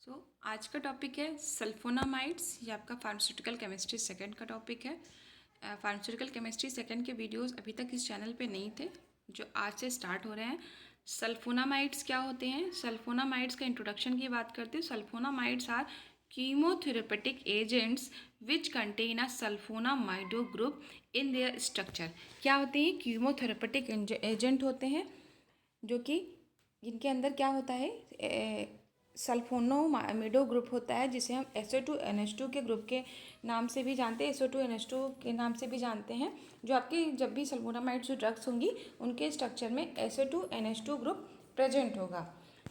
आज का टॉपिक है सल्फोनामाइड्स। ये आपका फार्मास्यूटिकल केमिस्ट्री सेकंड का टॉपिक है। फार्मास्यूटिकल केमिस्ट्री सेकंड के वीडियोस अभी तक इस चैनल पे नहीं थे, जो आज से स्टार्ट हो रहे हैं। सल्फोनामाइड्स क्या होते हैं? सल्फोनामाइड्स का इंट्रोडक्शन की बात करते हैं। Sulphonamides are chemotherapeutic agents which contain a sulphonamido group in their structure. क्या होते हैं? कीमोथेरेपेटिक एजेंट होते हैं जो कि इनके अंदर क्या होता है, सल्फोनामाइडो ग्रुप होता है, जिसे हम SO2NH2 के ग्रुप के नाम से भी जानते हैं, SO2NH2 के नाम से भी जानते हैं। जो आपकी जब भी सल्फोनामाइड्स जो ड्रग्स होंगी उनके स्ट्रक्चर में SO2NH2 ग्रुप प्रेजेंट होगा।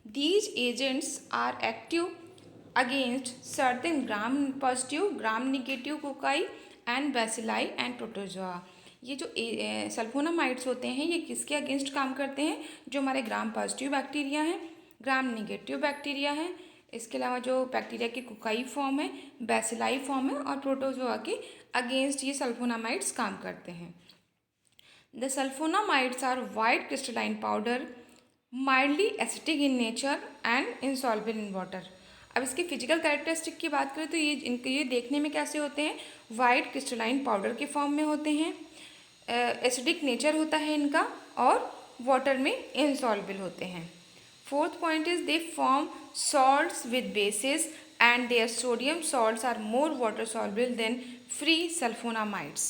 These agents are active against certain gram positive, gram negative cocci and bacilli and protozoa. ये जो सल्फोनामाइड्स होते हैं ये किसके अगेंस्ट काम करते हैं? जो हमारे ग्राम पॉजिटिव बैक्टीरिया हैं, ग्राम निगेटिव बैक्टीरिया है, इसके अलावा जो बैक्टीरिया की कोकाई फॉर्म है, बैसिलाई फॉर्म है और प्रोटोजोआ के अगेंस्ट ये सल्फोनामाइड्स काम करते हैं। The sulphonamides are white crystalline powder, mildly acidic in nature and insoluble in water. अब इसके फिजिकल कैरेक्टरिस्टिक की बात करें तो ये देखने में कैसे होते हैं? वाइट क्रिस्टलाइन पाउडर के फॉर्म में होते हैं, एसिडिक नेचर होता है इनका और वाटर में इनसॉल्युबल होते हैं। Fourth point is they form salts with bases and their sodium salts are more water soluble than free sulfonamides.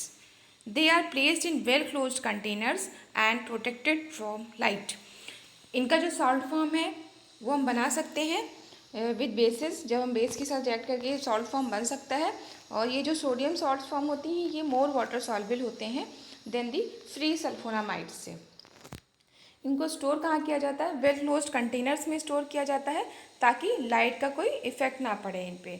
They are placed in well closed containers and protected from light. इनका जो salt form है वो हम बना सकते हैं with basis. जब हम बेस के साथ रिएक्ट करके सॉल्ट फॉर्म बन सकता है, और ये जो सोडियम सॉल्ट फॉर्म होती हैं ये मोर वाटर सॉल्युबल होते हैं देन दी फ्री सल्फोनामाइड्स से। इनको स्टोर कहाँ किया जाता है? वेल क्लोज्ड कंटेनर्स में स्टोर किया जाता है ताकि लाइट का कोई इफेक्ट ना पड़े इन पे।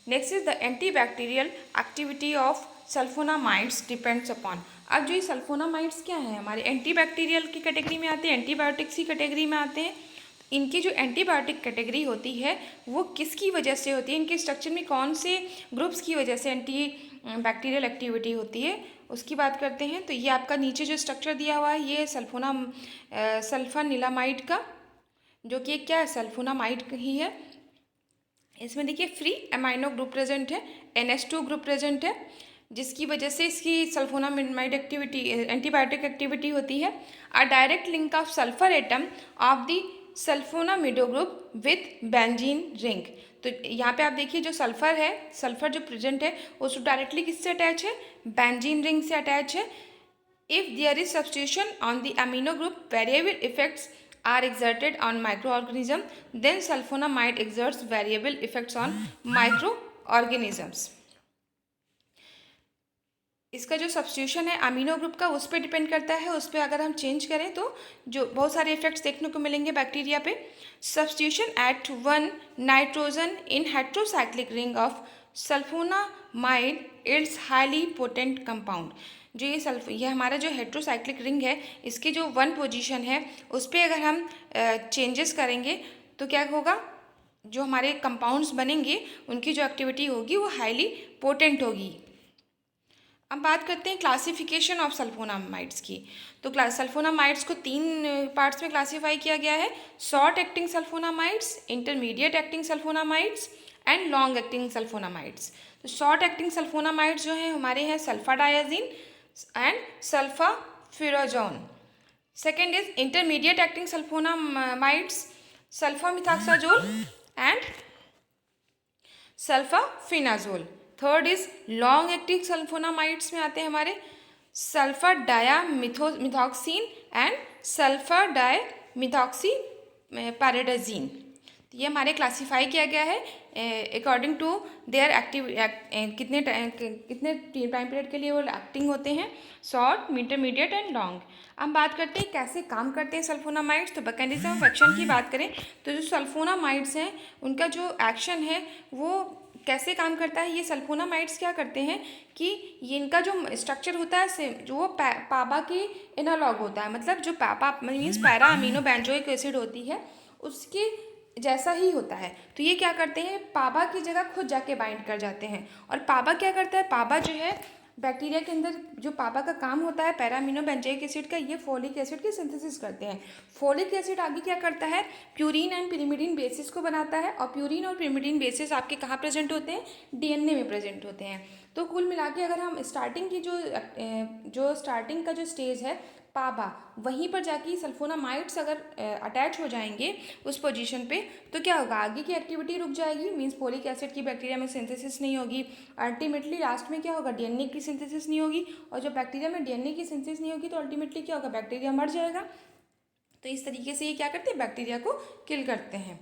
Next is the antibacterial activity of sulphonamides depends upon. अब जो ये सल्फोनामाइड्स क्या है, हमारे एंटीबैक्टीरियल की कैटेगरी में आते हैं, एंटीबायोटिक्स की कैटेगरी में आते हैं। इनकी जो एंटीबायोटिक कैटेगरी होती है वो किसकी वजह से होती है? इनके स्ट्रक्चर में कौन से ग्रुप्स की वजह से एंटी बैक्टीरियल एक्टिविटी होती है उसकी बात करते हैं। तो ये आपका नीचे जो स्ट्रक्चर दिया हुआ है ये सल्फानिलामाइड का, जो कि क्या है? सल्फोनामाइड ही है। इसमें देखिए फ्री अमाइनो ग्रुप प्रेजेंट है, NH2 ग्रुप प्रेजेंट है, जिसकी वजह से इसकी सल्फोनामाइड एक्टिविटी एंटीबायोटिक एक्टिविटी होती है। A direct link of sulphur atom of the sulphonamido group with benzene ring. तो यहाँ पे आप देखिए जो सल्फर है, सल्फर जो प्रेजेंट है वो डायरेक्टली किससे अटैच है? बेंजीन रिंग से अटैच है। If there is substitution on the amino group variable effects are exerted on microorganism, then sulfonamide exerts variable effects on microorganisms. इसका जो सब्स्टिट्यूशन है अमीनो ग्रुप का उस पर डिपेंड करता है। उस पर अगर हम चेंज करें तो जो बहुत सारे इफेक्ट्स देखने को मिलेंगे बैक्टीरिया पे। Substitution at 1 nitrogen in heterocyclic ring of sulphonamide its highly potent compound. जो ये हमारा जो हेट्रोसाइक्लिक रिंग है इसकी जो 1 पोजीशन है उस पर अगर हम चेंजेस करेंगे तो क्या होगा? जो हमारे कंपाउंड्स बनेंगे उनकी जो एक्टिविटी होगी वो हाईली पोटेंट होगी। अब बात करते हैं क्लासिफिकेशन ऑफ सल्फोनामाइड्स की। तो सल्फोनामाइड्स को 3 पार्ट्स में क्लासीफाई किया गया है: short acting sulphonamides, intermediate acting sulphonamides and long acting sulphonamides. तो शॉर्ट एक्टिंग सल्फोनामाइड्स जो हैं हमारे हैं sulphadiazine and sulphafurazole. Second is intermediate acting sulphonamides, sulphamethoxazole and sulphaphenazole. Third is long acting sulphonamides में आते हैं हमारे sulphadimethoxine and sulphadimethoxypyridazine. तो ये हमारे क्लासीफाई किया गया है अकॉर्डिंग टू देयर एक्टिव कितने टाइम पीरियड के लिए वो एक्टिंग होते हैं, शॉर्ट, इंटरमीडिएट एंड लॉन्ग। अब बात करते हैं कैसे काम करते हैं सल्फोनामाइड्स। तो मैकेनिज्म ऑफ एक्शन की बात करें तो जो सल्फोनामाइड्स हैं उनका जो एक्शन है वो कैसे काम करता है? ये सल्फोनामाइड्स क्या करते हैं कि ये इनका जो स्ट्रक्चर होता है जो वो पाबा के एनालॉग होता है, मतलब जो पापा means para amino benzoic acid होती है उसके जैसा ही होता है। तो ये क्या करते हैं? पाबा की जगह खुद जाके बाइंड कर जाते हैं। और पाबा क्या करता है? पाबा जो है बैक्टीरिया के अंदर जो पापा का काम होता है पैरामिनो बेंजोइक एसिड का, ये फोलिक एसिड की सिंथेसिस करते हैं। फोलिक एसिड आगे क्या करता है, प्यूरिन एंड पिरिमिडिन बेसिस को बनाता है, और प्यूरिन और पिरिमिडिन बेसिस आपके कहाँ प्रेजेंट होते हैं, डीएनए में प्रेजेंट होते हैं। तो कुल मिला के अगर हम स्टार्टिंग की जो स्टार्टिंग का जो स्टेज है पाबा, वहीं पर जाके सल्फोनामाइड्स अगर अटैच हो जाएंगे उस पोजीशन पे, तो क्या होगा, आगे की एक्टिविटी रुक जाएगी, मींस फोलिक एसिड की बैक्टीरिया में सिंथेसिस नहीं होगी। अल्टीमेटली लास्ट में क्या होगा, डीएनए की सिंथेसिस नहीं होगी, और जब बैक्टीरिया में डीएनए की सिंथेसिस नहीं होगी तो अल्टीमेटली क्या होगा, बैक्टीरिया मर जाएगा। तो इस तरीके से ये क्या करते हैं, बैक्टीरिया को किल करते हैं।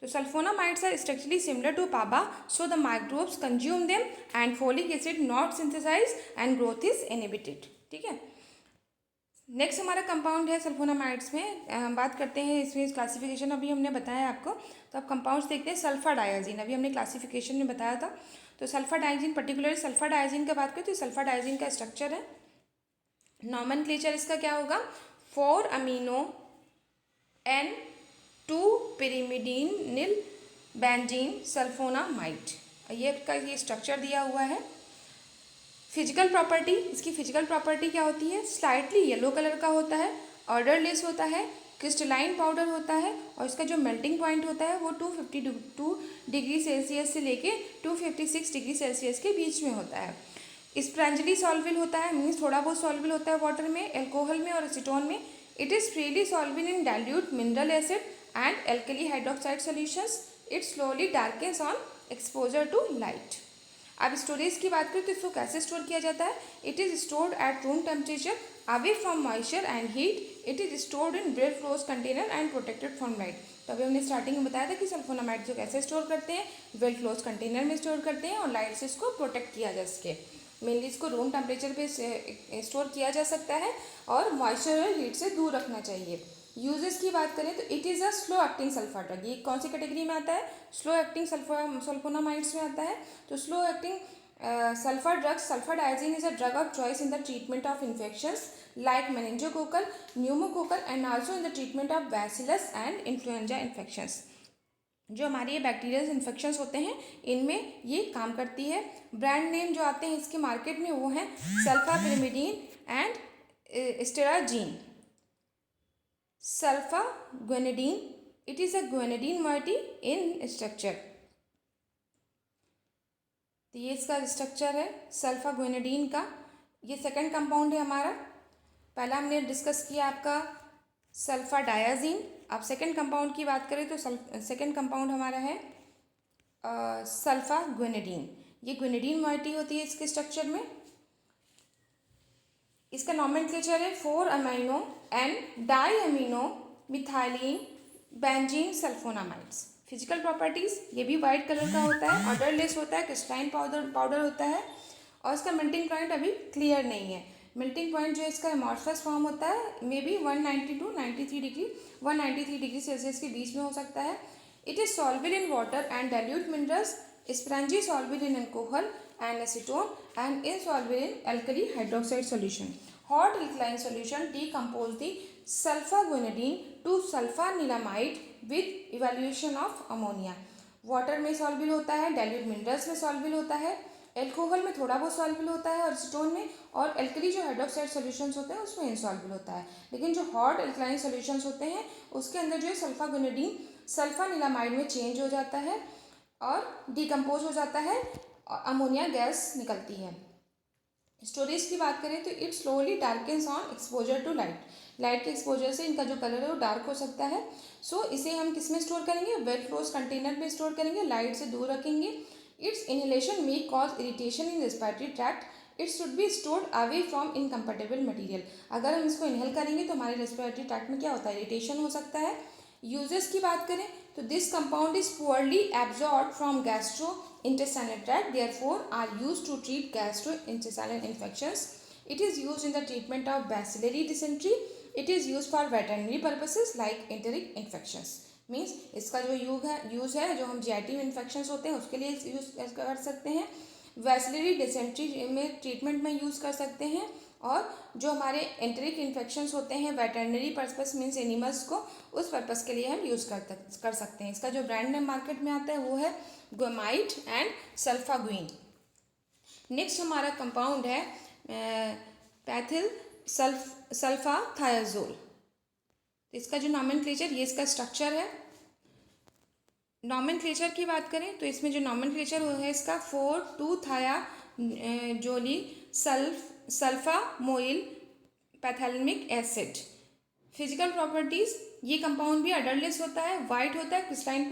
तो sulphonamides are structurally similar to PABA, so the microbes consume them and folic acid not synthesise and growth is inhibited. ठीक है, नेक्स्ट हमारा कंपाउंड है सल्फोनामाइड्स में, हम बात करते हैं इसमें क्लासिफिकेशन अभी हमने बताया आपको। तो अब कंपाउंड्स देखते हैं। सल्फर डायाजीन अभी हमने क्लासिफिकेशन में बताया था। तो सल्फर डायाजीन, पर्टिकुलरली सल्फर डायाजीन का बात करें तो सल्फर डायाजीन का स्ट्रक्चर है, नॉमेनक्लेचर इसका क्या होगा, 4 अमीनो एन 2 पिरिमिडिनिल बेंजीन सल्फोनामाइड, ये स्ट्रक्चर दिया हुआ है। फिजिकल प्रॉपर्टी, इसकी फिजिकल प्रॉपर्टी क्या होती है, स्लाइटली येलो कलर का होता है, ऑर्डरलेस होता है, क्रिस्टलाइन पाउडर होता है, और इसका जो मेल्टिंग पॉइंट होता है वो 252 डिग्री सेल्सियस से लेके 256 डिग्री सेल्सियस के बीच में होता है। स्प्रैंजली सॉल्विल होता है, मीन्स थोड़ा बहुत सॉल्विल होता है वाटर में, एल्कोहल में और एसीटोन में। It is freely soluble in dilute mineral acid and alkali hydroxide solutions. It slowly darkens on exposure to light. अब स्टोरेज की बात करें तो इसको कैसे स्टोर किया जाता है, it is stored at room temperature away from moisture and heat. It is stored in well close container and protected from light. तो अभी हमने स्टार्टिंग में बताया था कि सल्फोनामाइड को कैसे स्टोर करते हैं, वेल क्लोज कंटेनर में स्टोर करते हैं और लाइट से इसको प्रोटेक्ट किया जा सके। मेनली इसको रूम टेम्परेचर पे स्टोर किया जा सकता है और मॉइस्चर और हीट से दूर रखना चाहिए। यूजेस की बात करें तो it is a slow acting sulphur drug, ये कौन सी कैटेगरी में आता है, स्लो एक्टिंग सल्फोनामाइड्स में आता है। तो slow acting sulfur drugs, sulfur diazine is a drug of choice in the treatment of infections like meningococcal, pneumococcal and also in the treatment of bacillus and influenza infections। जो हमारे ये bacterial infections होते हैं इनमें ये काम करती है। ब्रांड नेम जो आते हैं इसके मार्केट में वो हैं sulphapyrimidine and sterazine. Sulphaguanidine, it is a guanidine moiety in structure. तो ये इसका स्ट्रक्चर है सल्फाग्वेनेडीन का, ये सेकंड कंपाउंड है हमारा। पहला हमने डिस्कस किया आपका सल्फा डायाजीन। अब सेकंड कंपाउंड की बात करें तो सेकंड कंपाउंड हमारा है सल्फाग्वेनेडीन। ये ग्वेनेडीन मॉइटी होती है इसके स्ट्रक्चर में। इसका नॉमेनक्लेचर है 4 amino and di amino methylene benzene sulphonamides. Physical properties, ये भी वाइट कलर का होता है, ऑर्डरलेस होता है, क्रिस्टलाइन पाउडर होता है, और इसका मेल्टिंग पॉइंट अभी क्लियर नहीं है। मेल्टिंग पॉइंट जो है इसका एमॉर्फस फॉर्म होता है, मे बी 193 डिग्री सेल्सियस के बीच में हो सकता है। It is soluble in water and dilute minerals, spongy soluble in alcohol and acetone and insoluble in alkali hydroxide solution. Hot alkaline solution decompose the sulfaguanidine to sulfanilamide with evaluation of ammonia. Water में soluble होता है, dilute minerals में soluble होता है, alcohol में थोड़ा बहुत soluble होता है और एसीटोन में, और एल्कली जो हाइड्रोक्साइड सॉल्यूशंस होते हैं उसमें इनसॉल्युबल होता है। लेकिन जो हॉट एल्कलाइन सॉल्यूशंस होते हैं उसके अंदर जो है सल्फागुनिडीन सल्फानिलामाइड में चेंज हो जाता है और डिकम्पोज हो जाता है, अमोनिया गैस निकलती है। स्टोरेज की बात करें तो it slowly darkens on exposure to light. Light के एक्सपोजर से इनका जो कलर है वो डार्क हो सकता है। सो इसे हम किस में स्टोर करेंगे, वेल क्लोज कंटेनर में स्टोर करेंगे, लाइट से दूर रखेंगे। It's inhalation may cause irritation in respiratory tract. It should be stored away from incompatible material. अगर हम इसको इनहेल करेंगे तो हमारे रेस्पिरेटरी ट्रैक्ट में क्या होता है, इरिटेशन हो सकता है। यूजेस की बात करें तो this compound is poorly absorb from gastrointestinal tract, therefore are used to treat gastrointestinal infections. It is used in the treatment of bacillary dysentery. It is used for veterinary purposes like enteric infections. Means इसका जो use है जो हम GIT infections होते हैं उसके लिए use कर सकते हैं, बैसिलरी डिसेंट्री में ट्रीटमेंट में यूज़ कर सकते हैं, और जो हमारे एंटेरिक इन्फेक्शंस होते हैं वेटरनरी पर्पस मीन्स एनिमल्स को, उस पर्पस के लिए हम यूज़ कर सकते हैं। इसका जो ब्रांड नेम मार्केट में आता है वो है ग्वेमाइट एंड सल्फाग्वीन। नेक्स्ट हमारा कंपाउंड है पैथिल सल्फाथायाजोल। इसका जो नॉमेनक्लेचर, ये इसका स्ट्रक्चर है। नॉमेनक्लेचर की बात करें तो इसमें जो नॉमेनक्लेचर है इसका 4,2-थायाजोली सल्फामोइल पैथेल्मिक एसिड। फिजिकल प्रॉपर्टीज, ये कंपाउंड भी अडरलेस होता है, वाइट होता है, क्रिस्टलाइन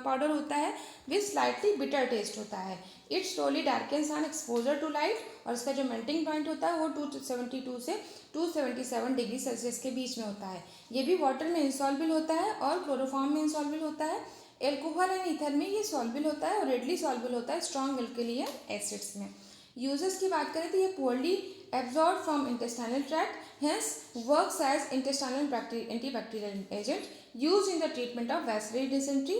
पाउडर होता है, विथ स्लाइटली बिटर टेस्ट होता है। It slowly darkens on exposure to light, और इसका जो मेल्टिंग पॉइंट होता है वो 272 से 277 डिग्री सेल्सियस के बीच में होता है। ये भी वाटर में इंसॉल्युबल होता है और क्लोरोफॉर्म में इंसॉल्युबल होता है। एल्कोहल एंड ईथर में ये सॉल्युबल होता है और रेडली सॉल्युबल होता है स्ट्रॉन्ग एल्कली एसिड्स में। यूजेस की बात करें तो ये poorly absorb from intestinal tract, hence works as intestinal antibacterial agent used in the treatment of vacillary dysentery.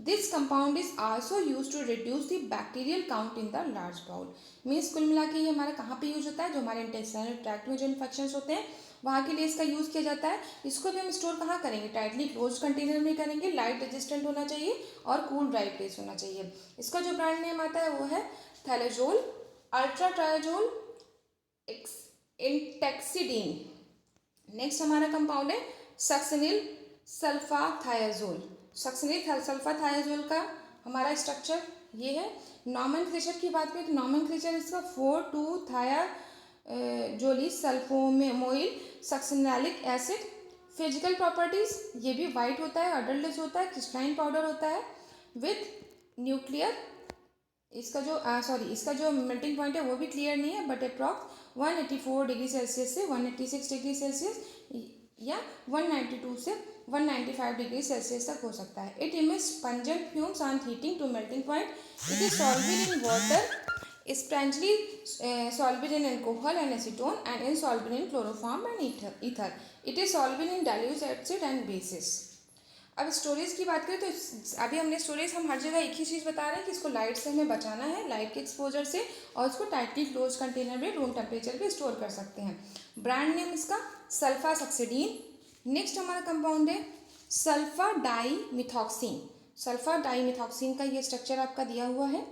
This compound is also used to reduce the bacterial count in the large bowel. Means कुल मिला के ये हमारा कहाँ पे use होता है, जो हमारे इंटेस्टाइनल ट्रैक्ट में जो इन्फेक्शंस होते हैं वहाँ के लिए इसका यूज़ किया जाता है। इसको भी हम स्टोर कहाँ करेंगे, टाइटली क्लोज कंटेनर में करेंगे, लाइट रेजिस्टेंट होना चाहिए और कूल ड्राई प्लेस होना चाहिए। इसका जो ब्रांड नेम आता है वो है थैलेजोल, अल्ट्राट्रायोजोल, इंटेक्सिडीन। नेक्स्ट हमारा कंपाउंड है सक्सिनिल सल्फाथायाजोल। सक्सिनिल सल्फाथायाजोल का हमारा स्ट्रक्चर ये है। नॉमेनक्लेचर की बात करें तो नॉमेनक्लेचर इसका 4,2-थायाजोली सल्फोमोइल सक्सिनालिक एसिड। फिजिकल प्रॉपर्टीज, ये भी वाइट होता है, अडरलेस होता है, क्रिस्टलाइन पाउडर होता है विथ न्यूक्लियर। इसका जो मेल्टिंग पॉइंट है वो भी क्लियर नहीं है, बट अप्रॉक्स 184 डिग्री सेल्सियस से 186 डिग्री सेल्सियस या 192 से 195 डिग्री सेल्सियस तक हो सकता है। It emits pungent fumes on heating to melting point. It is soluble in water, sparingly soluble in alcohol and acetone and insoluble in chloroform and ether. It is soluble in dilute acid and bases. अब storage की बात करें तो अभी हमने storage, हम हर जगह एक ही चीज़ बता रहे हैं कि इसको लाइट से हमें बचाना है, लाइट के एक्सपोजर से, और इसको टाइटली क्लोज कंटेनर में रूम टेम्परेचर पे स्टोर कर सकते हैं। ब्रांड नेम इसका सल्फासक्सिडीन। नेक्स्ट हमारा कंपाउंड है सल्फा डाईमिथॉक्सिन। सल्फा डाईमिथॉक्सिन का ये स्ट्रक्चर आपका दिया हुआ है।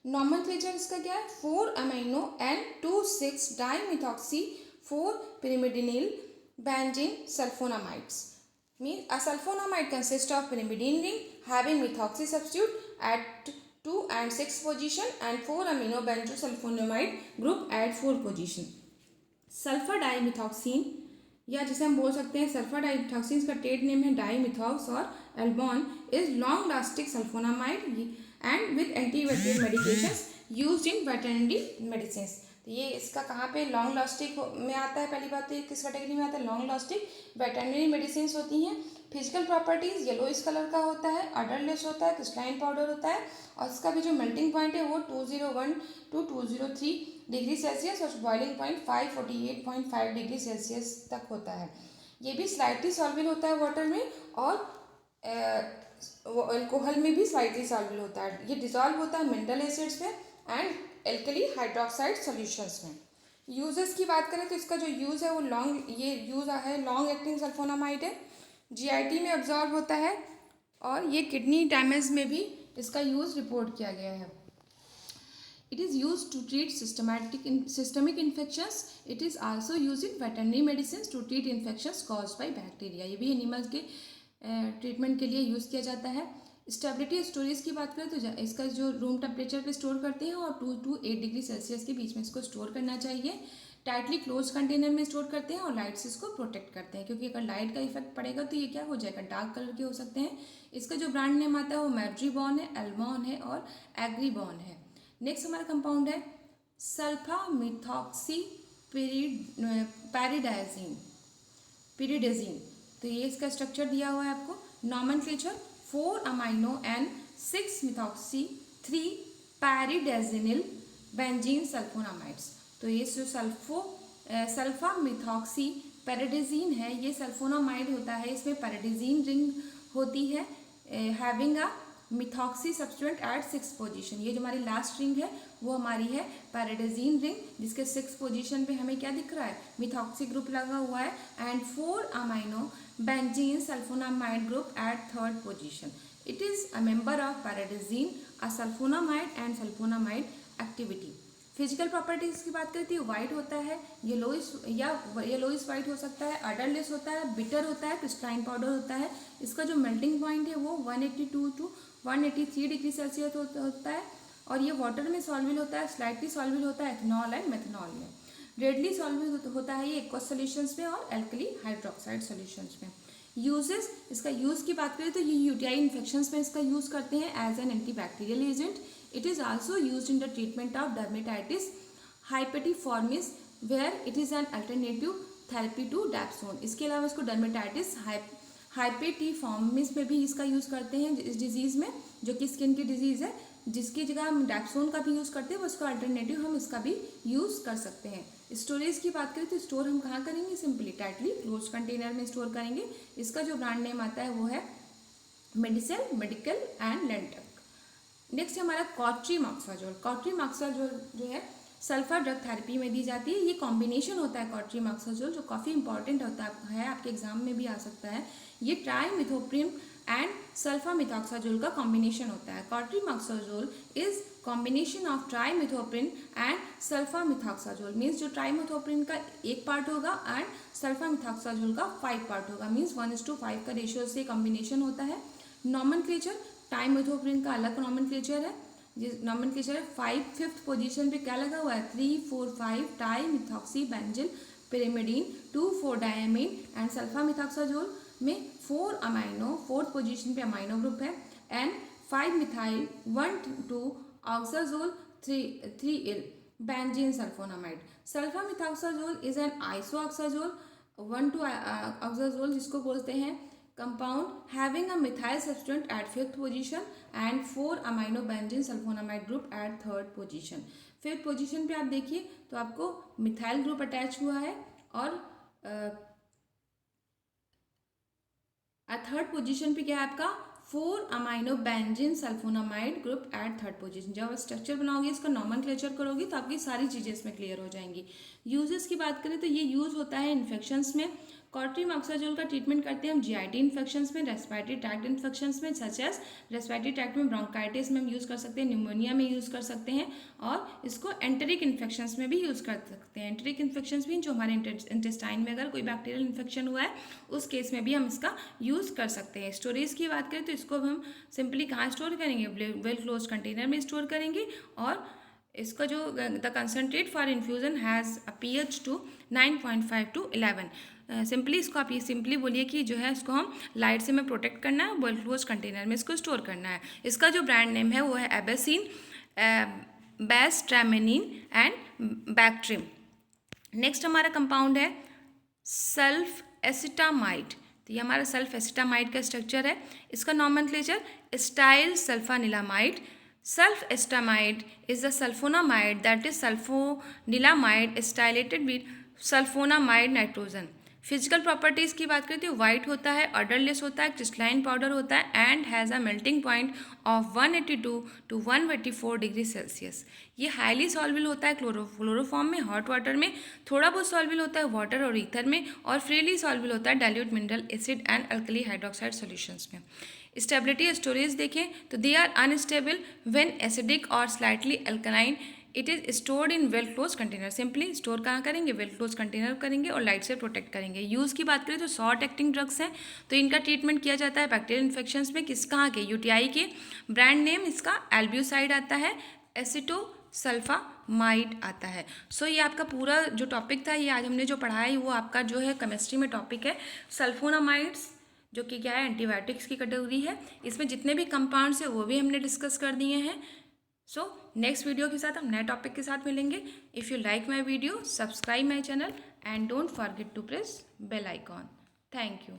नॉमेनक्लेचर इसका क्या है, 4-amino-N26 डाईमिथॉक्सी 4-pyrimidinil benzene sulfonamides। Means a sulfonamide consists of pyrimidine ring having methoxy substitute at 2 and 6 position and 4-amino-benzosulfonamide group at 4 position। Sulphur डाईमिथॉक्सिन, या जिसे हम बोल सकते हैं सल्फर डाईमिथॉक्सिन का ट्रेड नेम है डाईमिथॉक्स और Albon, is long lasting sulphonamide and with antibacterial medications used in veterinary medicine. तो ये इसका कहाँ पे लॉन्ग लास्टिक में आता है, पहली बात तो किस कैटेगरी में आता है, लॉन्ग लास्टिक वेटरनरी मेडिसिन होती हैं। फिजिकल प्रॉपर्टीज, येलोइश कलर का होता है, अडरलेस होता है, क्रिस्टलाइन पाउडर होता है, और इसका भी जो मेल्टिंग पॉइंट है वो 201 to 203 डिग्री सेल्सियस और बॉइलिंग पॉइंट 548.5 डिग्री सेल्सियस तक होता है। ये भी स्लाइटली सॉल्युबल होता है वाटर में, और अल्कोहल में भी स्लाइटली सॉल्युबल होता है। ये डिजॉल्व होता है मिनरल एसिड्स में एंड एल्कली हाइड्रोक्साइड सॉल्यूशंस में। यूजेस की बात करें तो इसका जो यूज़ है वो लॉन्ग एक्टिंग सल्फोनामाइड है, जीआईटी में अब्जॉर्ब होता है, और ये किडनी डैमेज में भी इसका यूज़ रिपोर्ट किया गया है। It is used to treat systemic infections. It is also used in veterinary medicines to treat infections caused by bacteria. ये भी एनिमल्स के ट्रीटमेंट के लिए यूज़ किया जाता है। स्टेबिलिटी स्टोरेज की बात करें तो इसका जो रूम टेम्परेचर पे स्टोर करते हैं और 2 to 8 डिग्री सेल्सियस के बीच में इसको स्टोर करना चाहिए। टाइटली क्लोज कंटेनर में स्टोर करते हैं और लाइट से इसको प्रोटेक्ट करते हैं, क्योंकि अगर लाइट का इफेक्ट पड़ेगा तो ये क्या हो जाएगा, डार्क कलर के हो सकते हैं। इसका जो ब्रांड नेम आता है वो मैड्रीबॉन है, एल्मॉन है और एग्रीबॉन है। नेक्स्ट हमारा कंपाउंड है सल्फामिथॉक्सी pyridazine। तो ये इसका स्ट्रक्चर दिया हुआ है आपको। Nomenclature 4-amino-N6-methoxy 3-pyridazinyl benzene sulfonamides। तो ये जो सल्फामिथॉक्सी pyridazine है, ये सल्फोनामाइड होता है, इसमें pyridazine रिंग होती है having a methoxy substituent at 6 position. ये जो हमारी लास्ट रिंग है वो हमारी है pyridazine रिंग, जिसके 6 पोजीशन पे हमें क्या दिख रहा है, मिथॉक्सी ग्रुप लगा हुआ है, and 4-amino-benzene sulfonamide group at 3rd position। It is a member of pyridazine, a sulfonamide and sulfonamide activity। Physical properties की बात करें तो वाइट होता है, येलोइश वाइट हो सकता है, अडरलेस होता है, बिटर होता है, क्रिस्टलाइन पाउडर होता है। इसका जो मेल्टिंग पॉइंट है वो 182 टू 183 डिग्री सेल्सियस होता है और ये वाटर में सॉल्युबल होता है, स्लाइटली सॉल्युबल होता है एथनॉल एंड मेथनॉल में। रेडली सॉल्युबल होता है ये एक्वस सॉल्यूशंस में और एल्कली हाइड्रोक्साइड सॉल्यूशंस में। यूजेस, इसका यूज़ की बात करें तो ये यूटीआई इन्फेक्शंस में इसका यूज़ करते हैं as an antibacterial agent. It is also used in the treatment of dermatitis herpetiformis where it is an alternative therapy to dapsone। इसके अलावा इसको डर्मेटाइटिस हाइपेटिफॉर्मिस में भी इसका यूज़ करते हैं इस डिजीज़ में, जो कि स्किन की डिजीज़ है, जिसकी जगह हम डैप्सोन का भी यूज़ करते हैं, उसका अल्टरनेटिव हम इसका भी यूज़ कर सकते हैं। स्टोरेज की बात करें तो स्टोर हम कहाँ करेंगे, सिंपली टाइटली क्लोज कंटेनर में स्टोर करेंगे। इसका जो ब्रांड नेम आता है वो है मेडिसेल, मेडिकल एंड लेंटक। नेक्स्ट हमारा कॉट्रीमॉक्साजोल। कॉट्रीमॉक्साजोल जो है सल्फर ड्रग थेरेपी में दी जाती है। ये कॉम्बिनेशन होता है कॉट्रीमॉक्साजोल, जो काफ़ी इंपॉर्टेंट होता है, आपके एग्जाम में भी आ सकता है। ये ट्राइमिथोप्रिम एंड सल्फामिथॉक्साजोल का कॉम्बिनेशन होता है। Cotrimoxazole is combination of trimethoprim and sulphamethoxazole. Means जो ट्राइमिथोप्रिन का 1 पार्ट होगा एंड सल्फामिथॉक्साजोल का 5 पार्ट होगा। मीन्स 1:5 का रेशियो से कॉम्बिनेशन होता है। नॉमेनक्लेचर, टाइमिथोप्रिन का अलग नॉमेनक्लेचर है, जिस नॉमेनक्लेचर है 5th पोजीशन पे क्या लगा हुआ है 3,4,5 टाइमिथॉक्सी बेंजिल पिरिमिडीन 2,4-डायमीन एंड सल्फामिथॉक्साजोल में 4 अमाइनो 4th पोजीशन पे अमाइनो ग्रुप है एंड 5-मिथाइल 1,2 oxazole 3 benzene sulphonamide. Sulphamethoxazole is an isoxazole 1,2 oxazole जिसको बोलते हैं compound having a methyl substituent at 5th position and 4 amino benzene sulfonamide group at 3rd position। 5th position पे आप देखिए तो आपको मिथाइल ग्रुप अटैच हुआ है और 3rd पोजीशन पे क्या है आपका 4 amino benzene sulphonamide group at 3rd position. जब आप स्ट्रक्चर बनाओगे, इसका नॉमेनक्लेचर करोगे तो आपकी सारी चीज़ें इसमें क्लियर हो जाएंगी। यूजेस की बात करें तो ये यूज़ होता है इन्फेक्शंस में। कॉट्रीमॉक्साजोल का ट्रीटमेंट करते हैं हम जीआईटी इन्फेक्शंस में, रेस्पिरेटरी ट्रैक्ट इन्फेक्शंस में, सच एज रेस्पिरेटरी ट्रैक्ट में ब्रोंकाइटिस में हम यूज़ कर सकते हैं, न्यूमोनिया में यूज़ कर सकते हैं और इसको एंटेरिक इन्फेक्शंस में भी यूज़ कर सकते हैं। एंटेरिक इन्फेक्शंस भी जो हमारे इंटेस्टाइन में अगर कोई बैक्टीरियल इन्फेक्शन हुआ है उस केस में भी हम इसका यूज़ कर सकते हैं। स्टोरेज की बात करें तो इसको हम सिंपली कहाँ स्टोर करेंगे, वेल क्लोज कंटेनर में स्टोर करेंगे और इसका जो the concentrate for infusion has a pH to 9.5 to 11। Simply इसको आप ये सिंपली बोलिए कि जो है इसको हम लाइट से हमें प्रोटेक्ट करना है, वेल क्लोज कंटेनर में इसको स्टोर करना है। इसका जो ब्रांड नेम है वो है एबेसिन, बेस्ट्रामेनिन एंड बैक्ट्रिम। नेक्स्ट हमारा कंपाउंड है सल्फ एसिटामाइड। तो ये हमारा सल्फ एसिटामाइड का स्ट्रक्चर है। इसका nomenclature style sulphanilamide. Sulf estamide is the sulfonamide that is sulfonilamide stylated with sulfonamide nitrogen। Physical properties की बात करते हैं वाइट होता है, ऑर्डरलेस होता है, क्रिस्टलाइन पाउडर होता है and has a melting point of 182 to 184 degree Celsius. ये हाईली सॉल्युबल होता है क्लोरोफॉर्म में, हॉट वाटर में, थोड़ा बहुत सॉल्युबल होता है वाटर और ईथर में और फ्रीली सॉल्युबल होता है dilute mineral acid and alkali hydroxide solutions में। स्टेबिलिटी स्टोरेज देखें तो they are unstable when acidic और slightly alkaline. It is stored in well close container. Simply store कहाँ करेंगे, वेल क्लोज कंटेनर करेंगे और लाइट से प्रोटेक्ट करेंगे। यूज़ की बात करें तो शॉर्ट एक्टिंग ड्रग्स हैं, तो इनका ट्रीटमेंट किया जाता है बैक्टीरियल इन्फेक्शंस में। किस कहाँ के, यूटीआई के। ब्रांड नेम इसका एल्ब्यूसाइड आता है, एसिटोसल्फामाइड आता है। सो ये आपका पूरा जो टॉपिक था, ये आज हमने जो पढ़ा है वो आपका जो है केमिस्ट्री में टॉपिक है सल्फोनामाइड्स, जो कि क्या है एंटीबायोटिक्स की कैटेगरी है। इसमें जितने भी कंपाउंड्स हैं वो भी हमने डिस्कस कर दिए हैं। सो नेक्स्ट वीडियो के साथ हम नए टॉपिक के साथ मिलेंगे। If you like my video, subscribe my channel and don't forget to press bell icon. Thank you.